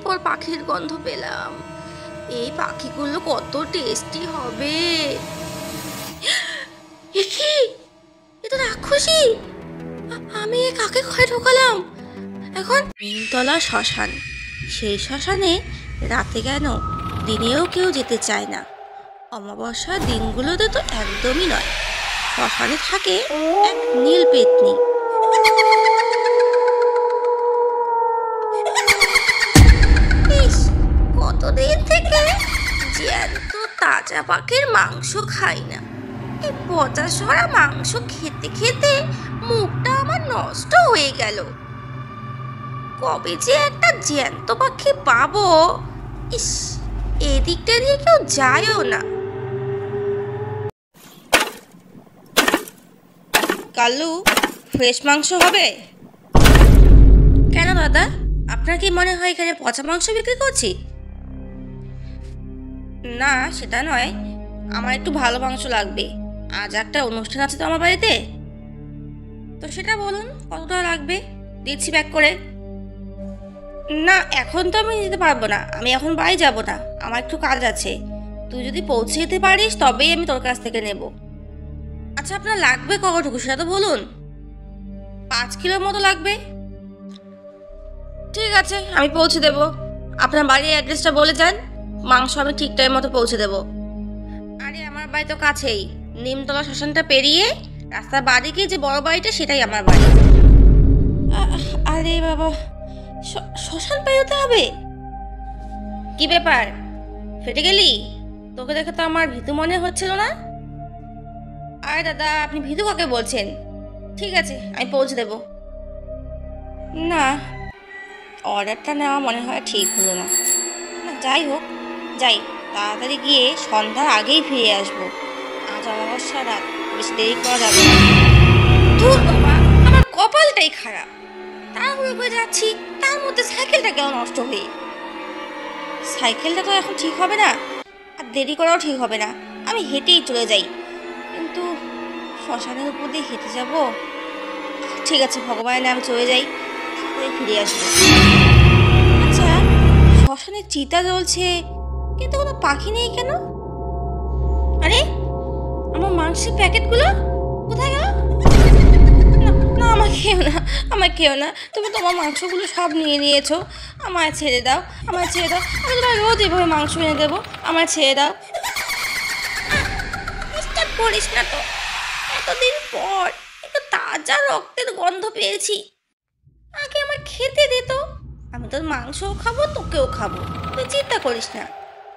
পর পাখির গন্ধ পেলাম। এই পাখিগুলো কত টেস্টি হবে। এ কি? এ তো রাক্ষসী। আমি এ কাকে ঘরে ঢোকালাম? এখন নিমতলা শ্মশান, সেই শ্মশানে রাতে কেন দিনেও কেউ যেতে চায় না। অমাবস্যার দিনগুলোতে তো একদমই নয়। শ্মশানে থাকে এক নীল পেতনি। ইস, কতদিন থেকে জ্যান্ত তাজা পাখির মাংস খাই না। এই পচা সরা মাংস খেতে খেতে মুখটা আমার নষ্ট হয়ে গেল। কবে যে একটা জ্যান্ত পাখি পাবো। ইস, এদিকটা দিয়ে কেউ যায়ও না। কালু, ফ্রেশ মাংস হবে? কেন দাদা, আপনার কি মনে হয় এখানে পচা মাংস বিক্রি করছি? না, সেটা নয়, আমার একটু ভালো মাংস লাগবে। আজ একটা অনুষ্ঠান আছে তো আমার বাড়িতে। তো সেটা বলুন, কতটা লাগবে, দিচ্ছি ব্যাক করে। না, এখন তো আমি দিতে পারবো না। আমি এখন বাড়ি যাব না, আমার একটু কাজ আছে। তুই যদি পৌঁছে যেতে পারিস তবেই আমি তোর কাছ থেকে নেব। আচ্ছা, আপনার লাগবে কতটুকু সেটা তো বলুন। 5 কিলোর মতো লাগবে। ঠিক আছে, আমি পৌঁছে দেব। আপনার বাড়ির অ্যাড্রেসটা বলে যান, মাংস আমি ঠিক টাইম মতো পৌঁছে দেব। আরে আমার বাড়ি তো কাছেই, নিমতলা শ্মশানটা পেরিয়ে রাস্তার বাড়িকে যে বড় বাড়িটা সেটাই আমার বাড়ি। আরে বাবা, শ্মশান পেরোতে হবে? কি ব্যাপার, ফেটে গেলি? তোকে দেখে তো আমার ভীতু মনে হচ্ছিল না। আরে দাদা, আপনি ভীতু কাকে বলছেন? ঠিক আছে, আমি পৌঁছে দেব। না, অর্ডারটা নেওয়া মনে হয় ঠিক হলো না। যাই হোক, যাই, তাড়াতাড়ি গিয়ে সন্ধ্যার আগেই ফিরে আসবো। আজ অমাবস্যা রাত, বেশি দেরি করা যাবে না। ধুর বাবা, আমার কপালটাই খারাপ। তাড়াহুড়ো করে যাচ্ছি, তার মধ্যে সাইকেলটা কেন নষ্ট হয়ে। সাইকেলটা তো এখন ঠিক হবে না, আর দেরি করাও ঠিক হবে না। আমি হেঁটেই চলে যাই। কিন্তু শ্মশানের উপর দিয়ে হেঁটে যাব? ঠিক আছে, ভগবানের নামে চলে যাই, তাড়াতাড়ি ফিরে আসবো। আচ্ছা, শ্মশানে চিতা জ্বলছে কিন্তু কোনো পাখি নেই কেন? আরে, আমার মাংসের প্যাকেটগুলো কোথায় গেল? না না, আমার খেও না, আমার খেও না। তুমি তোমার মাংসগুলো সব নিয়ে নিয়েছো। আমায় ছেড়ে দাও, আমায় ছেড়ে দাও। আমি তোমার রোজ এভাবে মাংস এনে দেবো, আমায় ছেড়ে দাও। ডিস্টার্ব করিস না তো। এতদিন পর একটু তাজা রক্তের গন্ধ পেয়েছি, আগে আমার খেতে দে তো। আমি তোর মাংসও খাবো, তোকেও খাবো। তুই চিন্তা করিস না।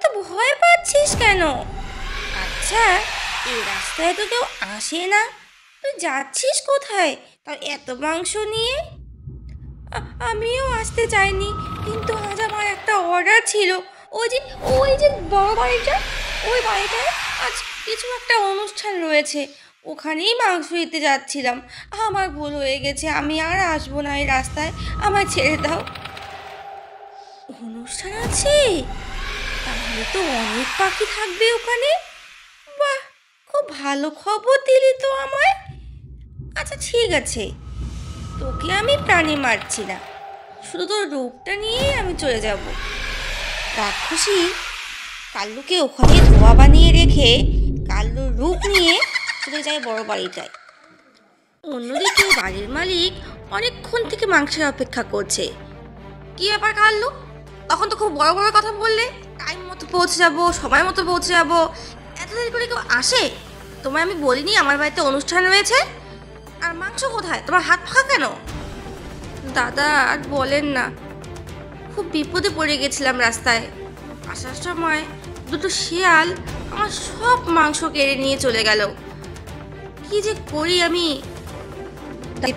তো ভয় পাচ্ছিস কেন? আচ্ছা, এই রাস্তায় তো কেউ আসে না, তুই যাচ্ছিস কোথায় তাও এত মাংস নিয়ে? আমিও আসতে চাইনি, কিন্তু আজ আমার একটা অর্ডার ছিল। ওই যে বড় বাড়িটা, ওই বাড়িটায় আজ কিছু একটা অনুষ্ঠান রয়েছে, ওখানেই মাংস দিতে যাচ্ছিলাম। আমার ভুল হয়ে গেছে, আমি আর আসবো না এই রাস্তায়, আমায় ছেড়ে দাও। অনুষ্ঠান আছে? তাহলে তো অনেক পাখি থাকবে ওখানে। বাহ, খুব ভালো খবর দিলি তো আমায়। আচ্ছা ঠিক আছে, তোকে আমি প্রাণী মারছি না, শুধু তোর রূপটা নিয়েই আমি চলে যাব। রাক্ষসী কাল্লুকে ওখানে ধোয়া বানিয়ে রেখে কাল্লুর রূপ নিয়ে চলে যায় বড় বাড়িটায়। অন্যদিকে বাড়ির মালিক অনেকক্ষণ থেকে মাংসের অপেক্ষা করছে। কি ব্যাপার কাল্লু, তখন তো খুব বড় বড় কথা বললে, টাইম মতো পৌঁছে যাবো, সময় মতো পৌঁছে যাবো। এত দেরি করে কেউ আসে? তোমায় আমি বলিনি আমার বাড়িতে অনুষ্ঠান রয়েছে? আর মাংস কোথায়? তোমার হাত ফাঁকা কেন? দাদা আর বলেন না, খুব বিপদে পড়ে গেছিলাম রাস্তায়। আসার সময় দুটো শিয়াল আমার সব মাংস কেড়ে নিয়ে চলে গেল। কি যে করি আমি।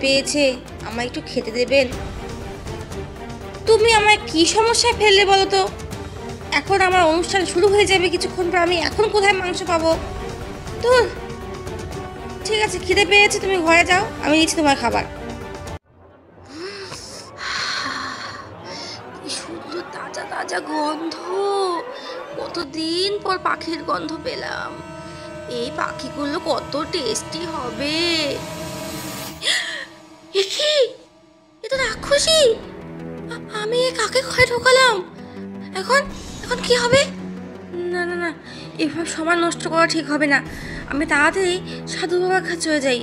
পেয়েছে, আমায় একটু খেতে দেবেন? তুমি আমায় কি সমস্যায় ফেললে বলো তো? এখন আমার অনুষ্ঠান শুরু হয়ে যাবে কিছুক্ষণ পর, আমি এখন কোথায় মাংস পাবো? ধুর, ঠিক আছে, খিদে পেয়েছে, তুমি ঘরে যাও, আমি দিচ্ছি তোমার খাবার। কি সুন্দর তাজা তাজা গন্ধ, কতদিন পর পাখির গন্ধ পেলাম। এই পাখিগুলো কত টেস্টি হবে। এ কি? এ তো রাক্ষসী। আমি এ কাকে ঘরে ঢোকালাম? এখন এখন কি হবে? না না না, এভাবে সময় নষ্ট করা ঠিক হবে না। আমি তাড়াতাড়ি সাধু বাবার কাছে চলে যাই।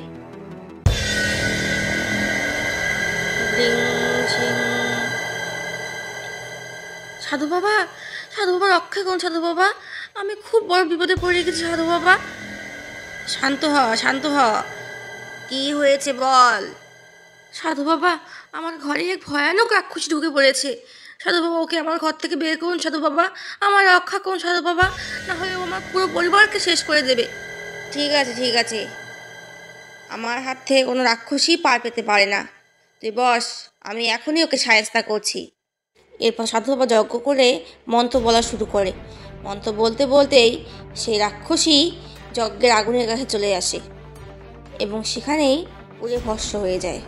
রিং ঝিং। সাধু বাবা, সাধু বাবা রক্ষা করুন সাধু বাবা, আমি খুব বড় বিপদে পড়ে গেছি সাধু বাবা। শান্ত হ, শান্ত হ, কি হয়েছে বল। সাধু বাবা, আমার ঘরে এক ভয়ানক রাক্ষসী ঢুকে পড়েছে। সাধু বাবা, ওকে আমার ঘর থেকে বের করুন সাধু বাবা, আমার রক্ষা করুন সাধু বাবা, না হলে ও আমার পুরো পরিবারকে শেষ করে দেবে। ঠিক আছে ঠিক আছে, আমার হাত থেকে কোনো রাক্ষসী পার পেতে পারে না, তুই বস, আমি এখনই ওকে সায়স্তা করছি। এরপর সাধু বাবা যজ্ঞ করে মন্ত্র বলা শুরু করে। মন্ত্র বলতে বলতেই সেই রাক্ষসী যজ্ঞের আগুনের কাছে চলে আসে এবং সেখানেই পুড়ে ভস্ম হয়ে যায়।